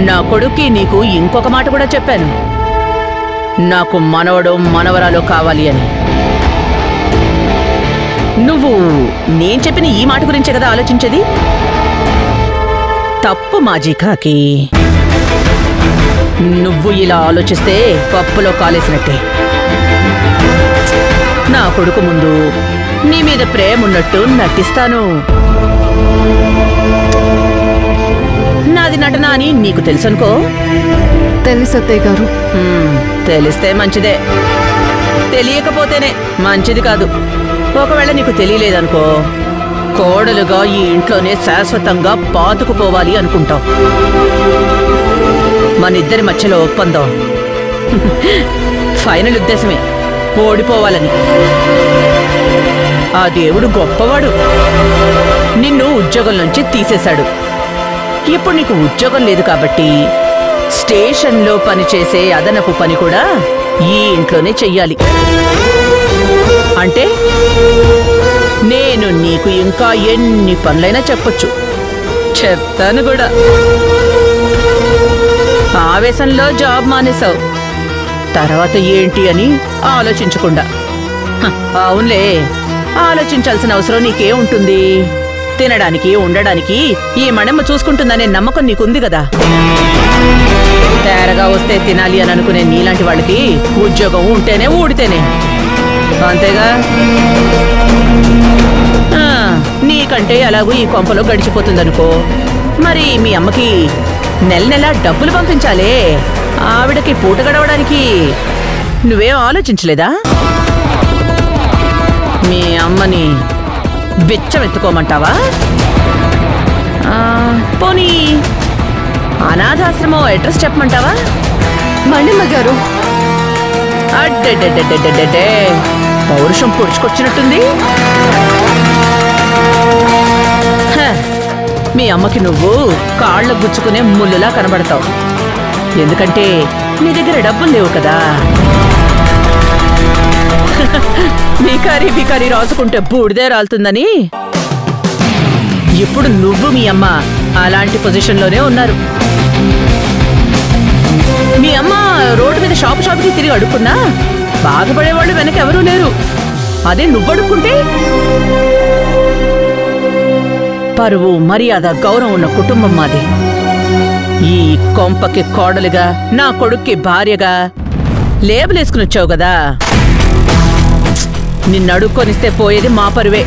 నా కొడుక్కి నీకు ఇంకొక మాట కూడా చెప్పాను. నాకు మనవడు మనవరాలు కావాలి అని. నువ్వు నేను చెప్పిన ఈ మాట గురించే కదా ఆలోచించేది? తప్పు మాజీ కాకి. నువ్వు ఇలా ఆలోచిస్తే పప్పులో కాలేసినట్టే. నా కొడుకు ముందు నీ మీద ప్రేమ ఉన్నట్టు నటిస్తాను. నాది నటన అని నీకు తెలుసనుకో. తెలుసు అత్తయ్య గారు. తెలిస్తే మంచిదే, తెలియకపోతేనే మంచిది కాదు. ఒకవేళ నీకు తెలియలేదనుకో, కోడలుగా ఈ ఇంట్లోనే శాశ్వతంగా పాతుకుపోవాలి అనుకుంటావు. మనిద్దరి మధ్యలో ఒప్పందం ఫైనల్ ఉద్దేశమే ఓడిపోవాలని. ఆ దేవుడు గొప్పవాడు, నిన్ను ఉద్యోగం నుంచి తీసేశాడు. ఇప్పుడు నీకు ఉద్యోగం లేదు కాబట్టి స్టేషన్లో పనిచేసే అదనపు పని కూడా ఈ ఇంట్లోనే చెయ్యాలి. అంటే నేను నీకు ఇంకా ఎన్ని పనులైనా చెప్పొచ్చు, చెప్తాను కూడా. ఆవేశంలో జాబ్ మానేశావు, తర్వాత ఏంటి అని ఆలోచించకుండా. అవునులే, ఆలోచించాల్సిన అవసరం నీకే ఉంటుంది. తినడానికి ఉండడానికి ఈ మణమ్మ చూసుకుంటుందనే నమ్మకం నీకుంది కదా. తేరగా వస్తే తినాలి అని అనుకునే నీలాంటి వాళ్ళకి ఉద్యోగం ఉంటేనే ఊడితేనే, అంతేగా. నీకంటే అలాగూ ఈ కొంపలో గడిచిపోతుందనుకో. మరి మీ అమ్మకి నెల నెలా డబ్బులు పంపించాలే, ఆవిడకి పూట గడవడానికి నువ్వేం ఆలోచించలేదా? మీ అమ్మని బిచ్చమెత్తుకోమంటావా? పోనీ అనాథాశ్రమం అడ్రస్ చెప్పమంటావా? మణిమ్మ గారు, అడ్డే పౌరుషం పొడుచుకొచ్చినట్టుంది. మీ అమ్మకి నువ్వు కాళ్ళకు గుచ్చుకునే ముళ్ళులా కనబడతావు. ఎందుకంటే నీ దగ్గర డబ్బులు లేవు కదా. బికారీ బికారీ రాసుకుంటే బూడిదే రాలుతుందని ఇప్పుడు నువ్వు మీ అమ్మ అలాంటి పొజిషన్లోనే ఉన్నారు. మీ అమ్మ రోడ్డు మీద షాపుకి తిరిగి అడుక్కున్నా బాధపడేవాళ్ళు వెనక ఎవరూ లేరు. అదే నువ్వు అడుక్కుంటే పరువు, మర్యాద, గౌరవం ఉన్న కుటుంబం మాది. ఈ కొంపకి కోడలుగా, నా కొడుక్కి భార్యగా లేబులేసుకుని వచ్చావు కదా. నిన్ను అడుక్కొనిస్తే పోయేది మా పరువే.